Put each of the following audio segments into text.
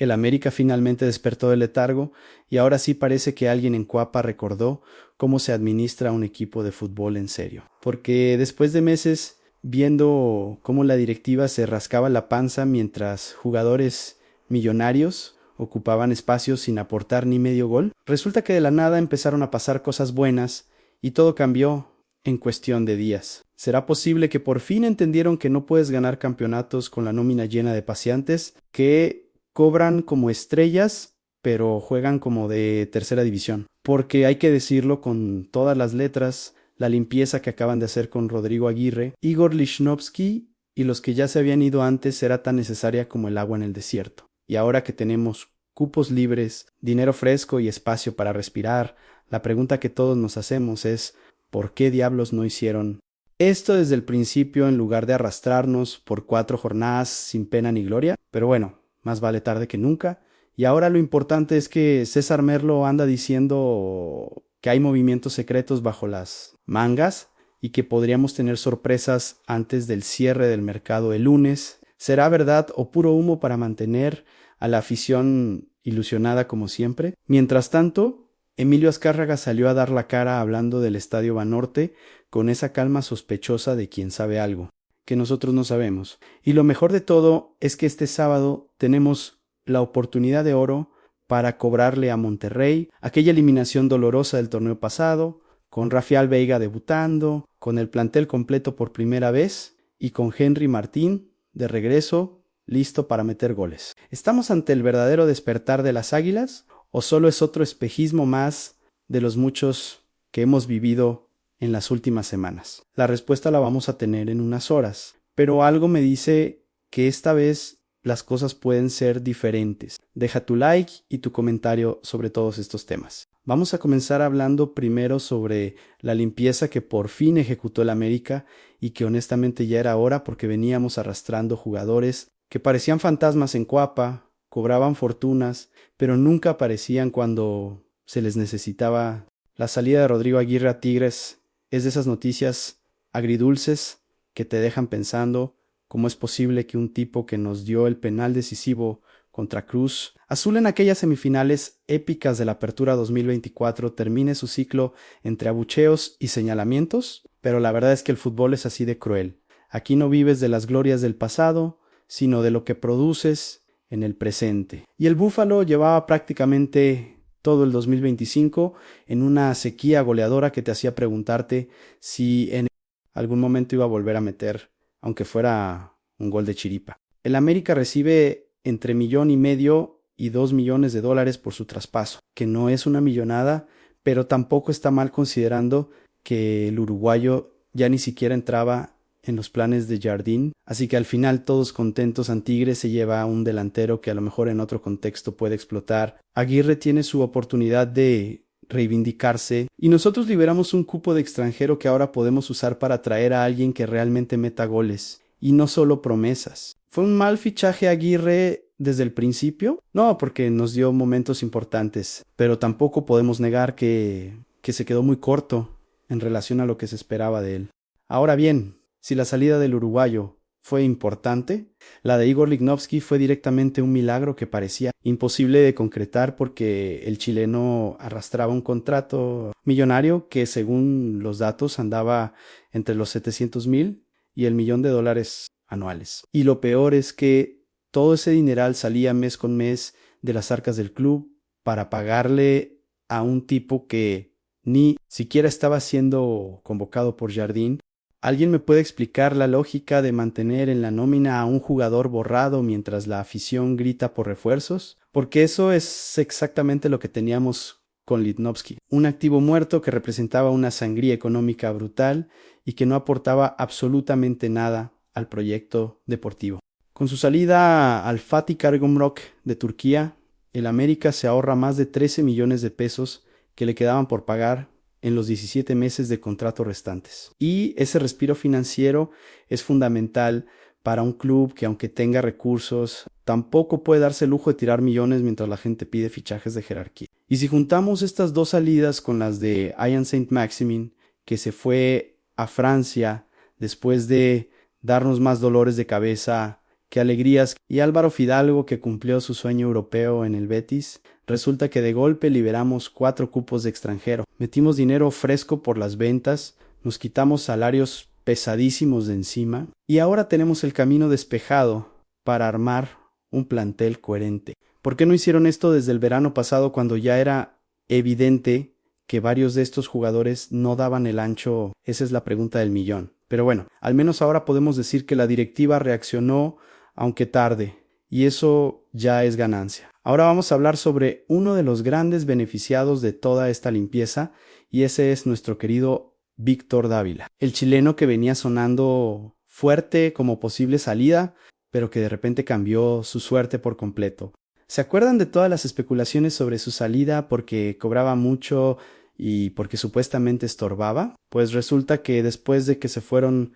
El América finalmente despertó del letargo y ahora sí parece que alguien en Cuapa recordó cómo se administra un equipo de fútbol en serio. Porque después de meses viendo cómo la directiva se rascaba la panza mientras jugadores millonarios ocupaban espacios sin aportar ni medio gol, resulta que de la nada empezaron a pasar cosas buenas y todo cambió en cuestión de días. ¿Será posible que por fin entendieron que no puedes ganar campeonatos con la nómina llena de paseantes que cobran como estrellas, pero juegan como de tercera división? Porque hay que decirlo con todas las letras, la limpieza que acaban de hacer con Rodrigo Aguirre, Igor Lichnowsky y los que ya se habían ido antes era tan necesaria como el agua en el desierto. Y ahora que tenemos cupos libres, dinero fresco y espacio para respirar, la pregunta que todos nos hacemos es ¿por qué diablos no hicieron esto desde el principio en lugar de arrastrarnos por 4 jornadas sin pena ni gloria? Pero bueno, más vale tarde que nunca. Y ahora lo importante es que César Merlo anda diciendo que hay movimientos secretos bajo las mangas y que podríamos tener sorpresas antes del cierre del mercado el lunes. ¿Será verdad o puro humo para mantener a la afición ilusionada como siempre? Mientras tanto, Emilio Azcárraga salió a dar la cara hablando del Estadio Banorte con esa calma sospechosa de quien sabe algo, que nosotros no sabemos. Y lo mejor de todo es que este sábado tenemos la oportunidad de oro para cobrarle a Monterrey aquella eliminación dolorosa del torneo pasado, con Rafael Veiga debutando, con el plantel completo por primera vez y con Henry Martín de regreso, listo para meter goles. ¿Estamos ante el verdadero despertar de las Águilas o solo es otro espejismo más de los muchos que hemos vivido en las últimas semanas? La respuesta la vamos a tener en unas horas, pero algo me dice que esta vez las cosas pueden ser diferentes. Deja tu like y tu comentario sobre todos estos temas. Vamos a comenzar hablando primero sobre la limpieza que por fin ejecutó el América y que honestamente ya era hora porque veníamos arrastrando jugadores que parecían fantasmas en Cuapa, cobraban fortunas, pero nunca aparecían cuando se les necesitaba. La salida de Rodrigo Aguirre a Tigres es de esas noticias agridulces que te dejan pensando cómo es posible que un tipo que nos dio el penal decisivo contra Cruz Azul en aquellas semifinales épicas de la Apertura 2024 termine su ciclo entre abucheos y señalamientos, pero la verdad es que el fútbol es así de cruel. Aquí no vives de las glorias del pasado, sino de lo que produces en el presente. Y el Búfalo llevaba prácticamente todo el 2025 en una sequía goleadora que te hacía preguntarte si en algún momento iba a volver a meter, aunque fuera un gol de chiripa. El América recibe entre $1,500,000 y $2,000,000 por su traspaso, que no es una millonada, pero tampoco está mal considerando que el uruguayo ya ni siquiera entraba en los planes de Jardín, así que al final todos contentos. Tigres se lleva a un delantero que a lo mejor en otro contexto puede explotar. Aguirre tiene su oportunidad de reivindicarse y nosotros liberamos un cupo de extranjero que ahora podemos usar para traer a alguien que realmente meta goles y no solo promesas. ¿Fue un mal fichaje Aguirre desde el principio? No, porque nos dio momentos importantes, pero tampoco podemos negar que se quedó muy corto en relación a lo que se esperaba de él. Ahora bien, si la salida del uruguayo fue importante, la de Igor Lichnowsky fue directamente un milagro que parecía imposible de concretar porque el chileno arrastraba un contrato millonario que según los datos andaba entre los 700,000 y el $1,000,000 anuales. Y lo peor es que todo ese dineral salía mes con mes de las arcas del club para pagarle a un tipo que ni siquiera estaba siendo convocado por Jardín. ¿Alguien me puede explicar la lógica de mantener en la nómina a un jugador borrado mientras la afición grita por refuerzos? Porque eso es exactamente lo que teníamos con Lichnowsky. Un activo muerto que representaba una sangría económica brutal y que no aportaba absolutamente nada al proyecto deportivo. Con su salida al Fatih Karagümrük de Turquía, el América se ahorra más de 13 millones de pesos que le quedaban por pagar en los 17 meses de contrato restantes. Y ese respiro financiero es fundamental para un club que, aunque tenga recursos, tampoco puede darse el lujo de tirar millones mientras la gente pide fichajes de jerarquía. Y si juntamos estas dos salidas con las de Ian Saint-Maximin, que se fue a Francia después de darnos más dolores de cabeza qué alegrías. Y Álvaro Fidalgo, que cumplió su sueño europeo en el Betis, resulta que de golpe liberamos 4 cupos de extranjero. Metimos dinero fresco por las ventas, nos quitamos salarios pesadísimos de encima y ahora tenemos el camino despejado para armar un plantel coherente. ¿Por qué no hicieron esto desde el verano pasado cuando ya era evidente que varios de estos jugadores no daban el ancho? Esa es la pregunta del millón. Pero bueno, al menos ahora podemos decir que la directiva reaccionó, aunque tarde, y eso ya es ganancia. Ahora vamos a hablar sobre uno de los grandes beneficiados de toda esta limpieza, y ese es nuestro querido Víctor Dávila, el chileno que venía sonando fuerte como posible salida, pero que de repente cambió su suerte por completo. ¿Se acuerdan de todas las especulaciones sobre su salida porque cobraba mucho y porque supuestamente estorbaba? Pues resulta que después de que se fueron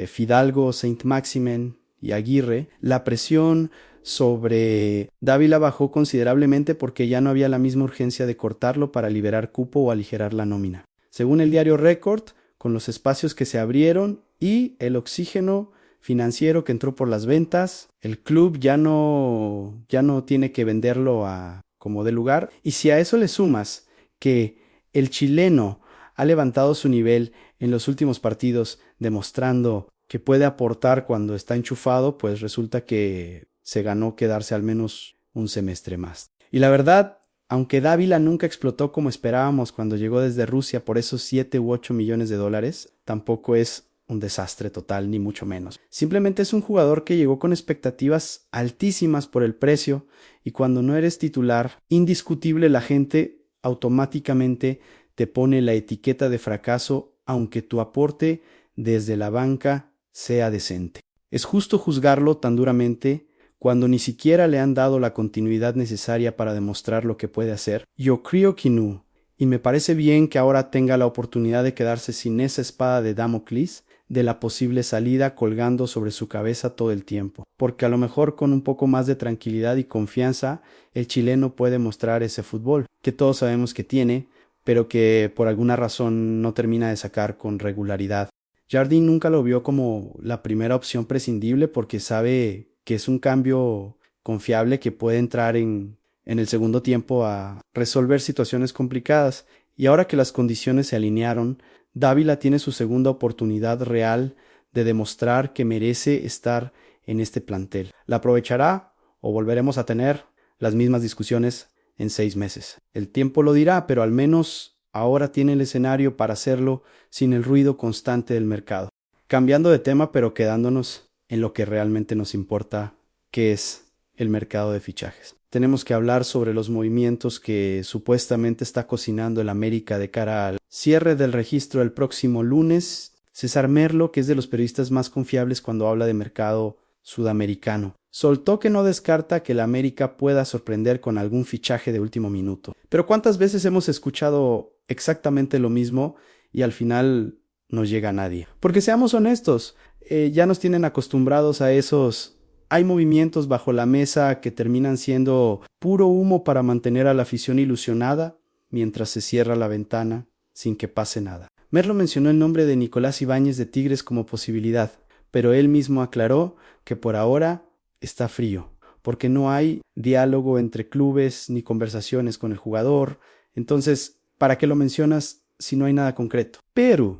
Fidalgo, Saint-Maximin y Aguirre, la presión sobre Dávila bajó considerablemente porque ya no había la misma urgencia de cortarlo para liberar cupo o aligerar la nómina. Según el diario Record, con los espacios que se abrieron y el oxígeno financiero que entró por las ventas, el club ya no tiene que venderlo a como de lugar. Y si a eso le sumas que el chileno ha levantado su nivel en los últimos partidos, demostrando que puede aportar cuando está enchufado, pues resulta que se ganó quedarse al menos un semestre más. Y la verdad, aunque Dávila nunca explotó como esperábamos cuando llegó desde Rusia por esos 7 u 8 millones de dólares, tampoco es un desastre total, ni mucho menos. Simplemente es un jugador que llegó con expectativas altísimas por el precio y cuando no eres titular, indiscutible, la gente automáticamente te pone la etiqueta de fracaso aunque tu aporte desde la banca sea decente. Es justo juzgarlo tan duramente cuando ni siquiera le han dado la continuidad necesaria para demostrar lo que puede hacer. Yo creo que no, y me parece bien que ahora tenga la oportunidad de quedarse sin esa espada de Damocles de la posible salida colgando sobre su cabeza todo el tiempo, porque a lo mejor con un poco más de tranquilidad y confianza el chileno puede mostrar ese fútbol que todos sabemos que tiene, pero que por alguna razón no termina de sacar con regularidad. Jardín nunca lo vio como la primera opción prescindible porque sabe que es un cambio confiable que puede entrar en el segundo tiempo a resolver situaciones complicadas, y ahora que las condiciones se alinearon, Dávila tiene su segunda oportunidad real de demostrar que merece estar en este plantel. ¿La aprovechará o volveremos a tener las mismas discusiones en 6 meses? El tiempo lo dirá, pero al menos ahora tiene el escenario para hacerlo sin el ruido constante del mercado. Cambiando de tema, pero quedándonos en lo que realmente nos importa, que es el mercado de fichajes. Tenemos que hablar sobre los movimientos que supuestamente está cocinando el América de cara al cierre del registro el próximo lunes. César Merlo, que es de los periodistas más confiables cuando habla de mercado sudamericano, soltó que no descarta que el América pueda sorprender con algún fichaje de último minuto. Pero ¿cuántas veces hemos escuchado exactamente lo mismo y al final no llega nadie? Porque seamos honestos, ya nos tienen acostumbrados a esos... Hay movimientos bajo la mesa que terminan siendo puro humo para mantener a la afición ilusionada mientras se cierra la ventana sin que pase nada. Merlo mencionó el nombre de Nicolás Ibáñez de Tigres como posibilidad, pero él mismo aclaró que por ahora está frío, porque no hay diálogo entre clubes ni conversaciones con el jugador. Entonces, ¿para qué lo mencionas si no hay nada concreto? Pero,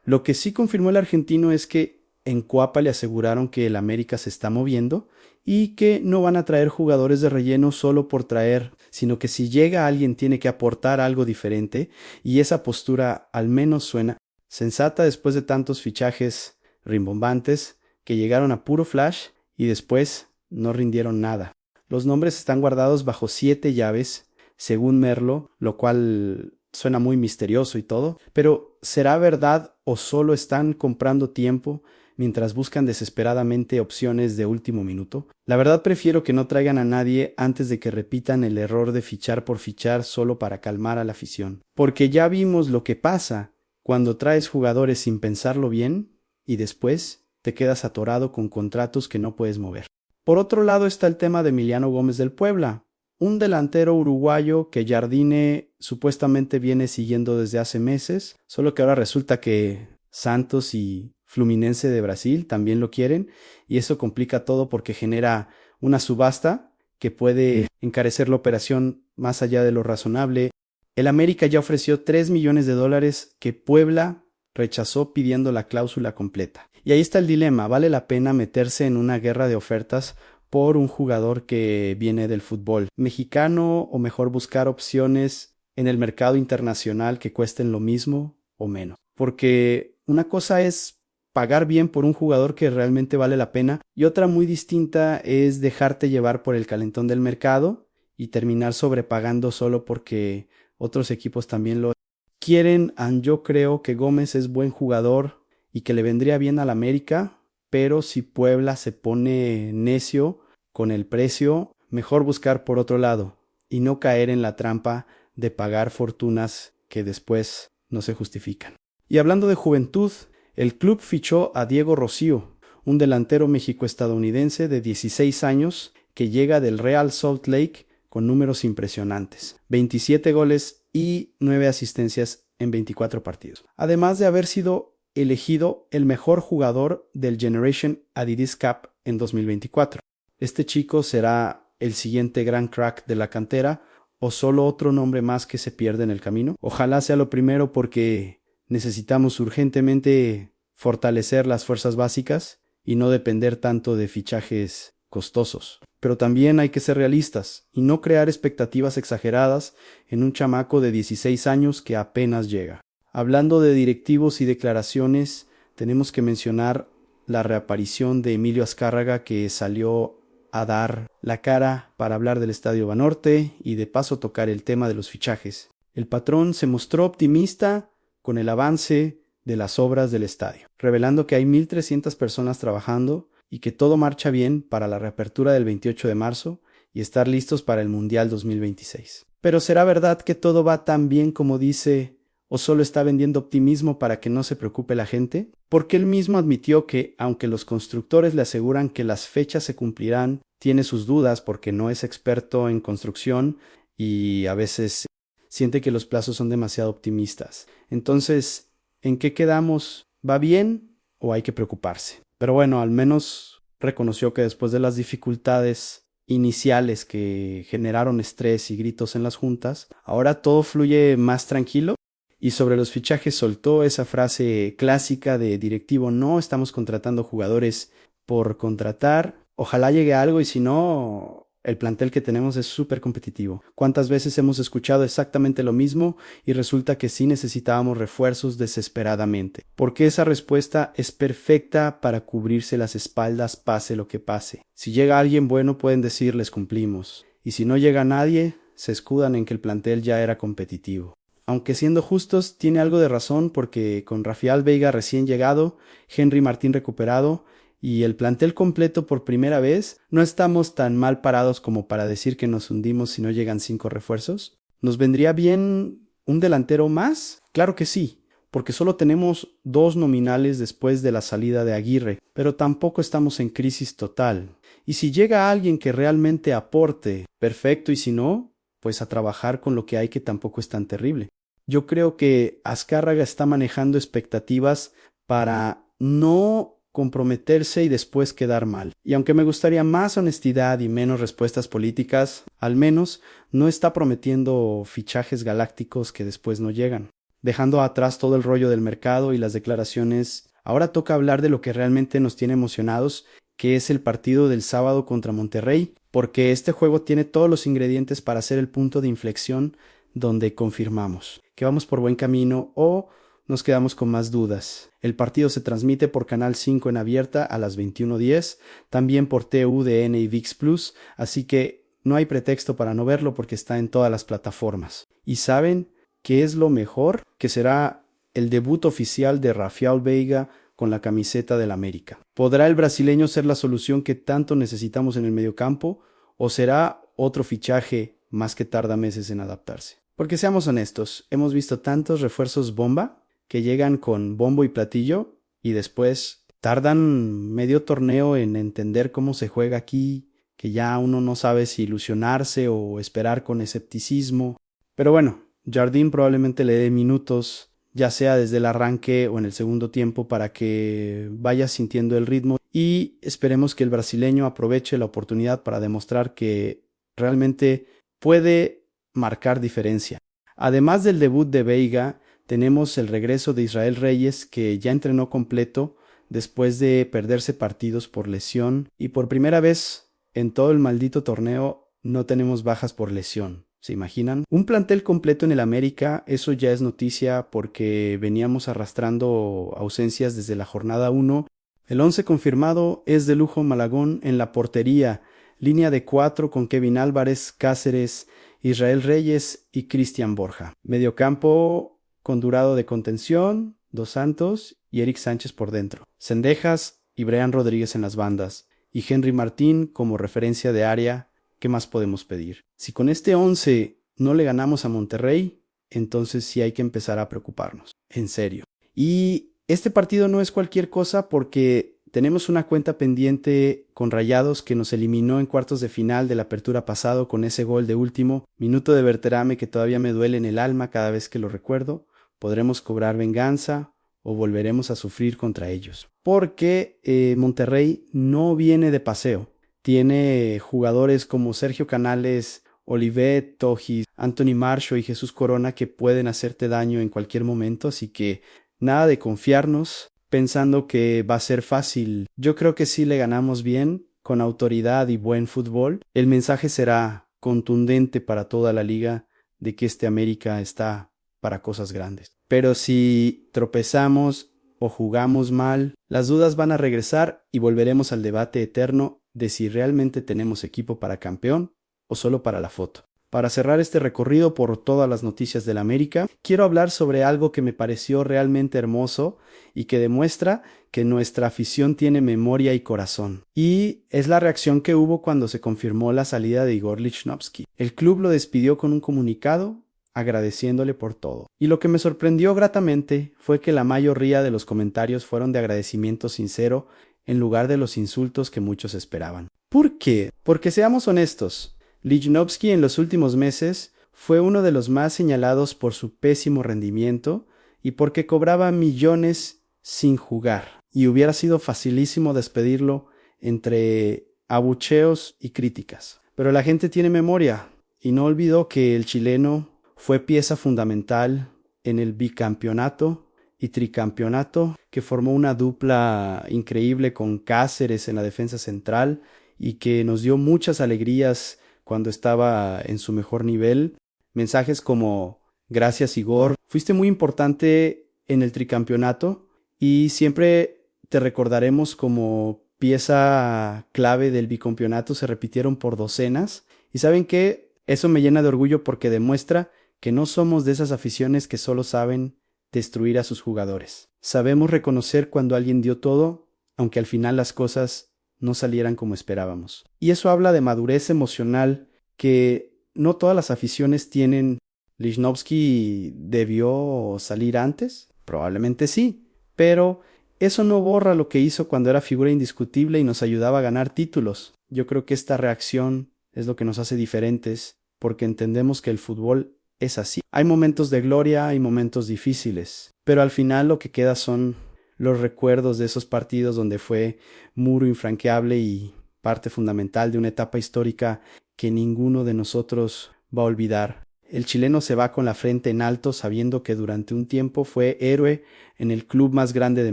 lo que sí confirmó el argentino es que en Cuapa le aseguraron que el América se está moviendo y que no van a traer jugadores de relleno solo por traer, sino que si llega alguien tiene que aportar algo diferente, y esa postura al menos suena sensata después de tantos fichajes rimbombantes que llegaron a puro flash y después no rindieron nada. Los nombres están guardados bajo 7 llaves, según Merlo, lo cual suena muy misterioso y todo, pero ¿será verdad o solo están comprando tiempo mientras buscan desesperadamente opciones de último minuto? La verdad prefiero que no traigan a nadie antes de que repitan el error de fichar por fichar solo para calmar a la afición, porque ya vimos lo que pasa cuando traes jugadores sin pensarlo bien y después te quedas atorado con contratos que no puedes mover. Por otro lado está el tema de Emiliano Gómez del Puebla, un delantero uruguayo que Jardine supuestamente viene siguiendo desde hace meses, solo que ahora resulta que Santos y Fluminense de Brasil también lo quieren y eso complica todo porque genera una subasta que puede encarecer la operación más allá de lo razonable. El América ya ofreció 3 millones de dólares que Puebla rechazó pidiendo la cláusula completa. Y ahí está el dilema, ¿vale la pena meterse en una guerra de ofertas por un jugador que viene del fútbol mexicano o mejor buscar opciones en el mercado internacional que cuesten lo mismo o menos? Porque una cosa es pagar bien por un jugador que realmente vale la pena y otra muy distinta es dejarte llevar por el calentón del mercado y terminar sobrepagando solo porque otros equipos también lo quieren. Yo creo que Gómez es buen jugador y que le vendría bien al América, pero si Puebla se pone necio con el precio, mejor buscar por otro lado y no caer en la trampa de pagar fortunas que después no se justifican. Y hablando de juventud, el club fichó a Diego Rocío, un delantero mexico-estadounidense de 16 años que llega del Real Salt Lake con números impresionantes, 27 goles y 9 asistencias en 24 partidos, además de haber sido elegido el mejor jugador del Generation Adidas Cup en 2024. ¿Este chico será el siguiente gran crack de la cantera o solo otro nombre más que se pierde en el camino? Ojalá sea lo primero porque necesitamos urgentemente fortalecer las fuerzas básicas y no depender tanto de fichajes costosos. Pero también hay que ser realistas y no crear expectativas exageradas en un chamaco de 16 años que apenas llega. Hablando de directivos y declaraciones, tenemos que mencionar la reaparición de Emilio Azcárraga, que salió a dar la cara para hablar del Estadio Banorte y de paso tocar el tema de los fichajes. El patrón se mostró optimista con el avance de las obras del estadio, revelando que hay 1,300 personas trabajando y que todo marcha bien para la reapertura del 28 de marzo y estar listos para el Mundial 2026. Pero ¿será verdad que todo va tan bien como dice o solo está vendiendo optimismo para que no se preocupe la gente? Porque él mismo admitió que, aunque los constructores le aseguran que las fechas se cumplirán, tiene sus dudas porque no es experto en construcción y a veces siente que los plazos son demasiado optimistas. Entonces, ¿en qué quedamos? ¿Va bien o hay que preocuparse? Pero bueno, al menos reconoció que después de las dificultades iniciales que generaron estrés y gritos en las juntas, ahora todo fluye más tranquilo. Y sobre los fichajes soltó esa frase clásica de directivo: no estamos contratando jugadores por contratar, ojalá llegue algo y si no, el plantel que tenemos es súper competitivo. ¿Cuántas veces hemos escuchado exactamente lo mismo y resulta que sí necesitábamos refuerzos desesperadamente? Porque esa respuesta es perfecta para cubrirse las espaldas pase lo que pase. Si llega alguien bueno pueden decir les cumplimos, y si no llega nadie, se escudan en que el plantel ya era competitivo. Aunque siendo justos, tiene algo de razón porque con Rafael Veiga recién llegado, Henry Martín recuperado y el plantel completo por primera vez, no estamos tan mal parados como para decir que nos hundimos si no llegan 5 refuerzos. ¿Nos vendría bien un delantero más? Claro que sí, porque solo tenemos 2 nominales después de la salida de Aguirre, pero tampoco estamos en crisis total. Y si llega alguien que realmente aporte, perfecto, y si no, pues a trabajar con lo que hay, que tampoco es tan terrible. Yo creo que Azcárraga está manejando expectativas para no comprometerse y después quedar mal. Y aunque me gustaría más honestidad y menos respuestas políticas, al menos no está prometiendo fichajes galácticos que después no llegan. Dejando atrás todo el rollo del mercado y las declaraciones, ahora toca hablar de lo que realmente nos tiene emocionados, que es el partido del sábado contra Monterrey, porque este juego tiene todos los ingredientes para ser el punto de inflexión donde confirmamos que vamos por buen camino o nos quedamos con más dudas. El partido se transmite por Canal 5 en abierta a las 21:10, también por TUDN y ViX Plus, así que no hay pretexto para no verlo porque está en todas las plataformas. ¿Y saben qué es lo mejor? Que será el debut oficial de Rafael Veiga con la camiseta del América. ¿Podrá el brasileño ser la solución que tanto necesitamos en el mediocampo o será otro fichaje más que tarda meses en adaptarse? Porque seamos honestos, hemos visto tantos refuerzos bomba que llegan con bombo y platillo y después tardan medio torneo en entender cómo se juega aquí, que ya uno no sabe si ilusionarse o esperar con escepticismo. Pero bueno, Jardín probablemente le dé minutos ya sea desde el arranque o en el segundo tiempo, para que vayas sintiendo el ritmo y esperemos que el brasileño aproveche la oportunidad para demostrar que realmente puede marcar diferencia. Además del debut de Veiga, tenemos el regreso de Israel Reyes, que ya entrenó completo después de perderse partidos por lesión, y por primera vez en todo el maldito torneo no tenemos bajas por lesión. ¿Se imaginan? Un plantel completo en el América, eso ya es noticia porque veníamos arrastrando ausencias desde la jornada 1. El 11 confirmado es de Lujo Malagón en la portería, línea de 4 con Kevin Álvarez, Cáceres, Israel Reyes y Cristian Borja. Mediocampo con Durado de contención, Dos Santos y Eric Sánchez por dentro. Cendejas y Brian Rodríguez en las bandas. Y Henry Martín como referencia de área. ¿Qué más podemos pedir? Si con este 11 no le ganamos a Monterrey, entonces sí hay que empezar a preocuparnos. En serio. Y este partido no es cualquier cosa porque tenemos una cuenta pendiente con Rayados, que nos eliminó en cuartos de final de la apertura pasado con ese gol de último minuto de Berterame que todavía me duele en el alma cada vez que lo recuerdo. Podremos cobrar venganza o volveremos a sufrir contra ellos. Porque Monterrey no viene de paseo. Tiene jugadores como Sergio Canales, Olivet, Tojis, Anthony Marshall y Jesús Corona que pueden hacerte daño en cualquier momento, así que nada de confiarnos pensando que va a ser fácil. Yo creo que si le ganamos bien, con autoridad y buen fútbol, el mensaje será contundente para toda la liga de que este América está para cosas grandes. Pero si tropezamos o jugamos mal, las dudas van a regresar y volveremos al debate eterno de si realmente tenemos equipo para campeón o solo para la foto. Para cerrar este recorrido por todas las noticias del América, quiero hablar sobre algo que me pareció realmente hermoso y que demuestra que nuestra afición tiene memoria y corazón. Y es la reacción que hubo cuando se confirmó la salida de Igor Lichnowsky. El club lo despidió con un comunicado agradeciéndole por todo. Y lo que me sorprendió gratamente fue que la mayoría de los comentarios fueron de agradecimiento sincero en lugar de los insultos que muchos esperaban. ¿Por qué? Porque seamos honestos, Lichnowsky en los últimos meses fue uno de los más señalados por su pésimo rendimiento y porque cobraba millones sin jugar. Y hubiera sido facilísimo despedirlo entre abucheos y críticas. Pero la gente tiene memoria y no olvidó que el chileno fue pieza fundamental en el bicampeonato y tricampeonato que formó una dupla increíble con Cáceres en la defensa central y que nos dio muchas alegrías cuando estaba en su mejor nivel. Mensajes como gracias Igor, fuiste muy importante en el tricampeonato y siempre te recordaremos como pieza clave del bicampeonato. Se repitieron por docenas y ¿saben qué? Eso me llena de orgullo porque demuestra que no somos de esas aficiones que solo saben destruir a sus jugadores. Sabemos reconocer cuando alguien dio todo, aunque al final las cosas no salieran como esperábamos. Y eso habla de madurez emocional que no todas las aficiones tienen. ¿Lichnowsky debió salir antes? Probablemente sí, pero eso no borra lo que hizo cuando era figura indiscutible y nos ayudaba a ganar títulos. Yo creo que esta reacción es lo que nos hace diferentes, porque entendemos que el fútbol es así. Hay momentos de gloria, hay momentos difíciles, pero al final lo que queda son los recuerdos de esos partidos donde fue muro infranqueable y parte fundamental de una etapa histórica que ninguno de nosotros va a olvidar. El chileno se va con la frente en alto sabiendo que durante un tiempo fue héroe en el club más grande de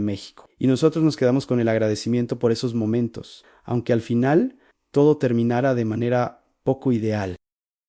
México. Y nosotros nos quedamos con el agradecimiento por esos momentos, aunque al final todo terminara de manera poco ideal.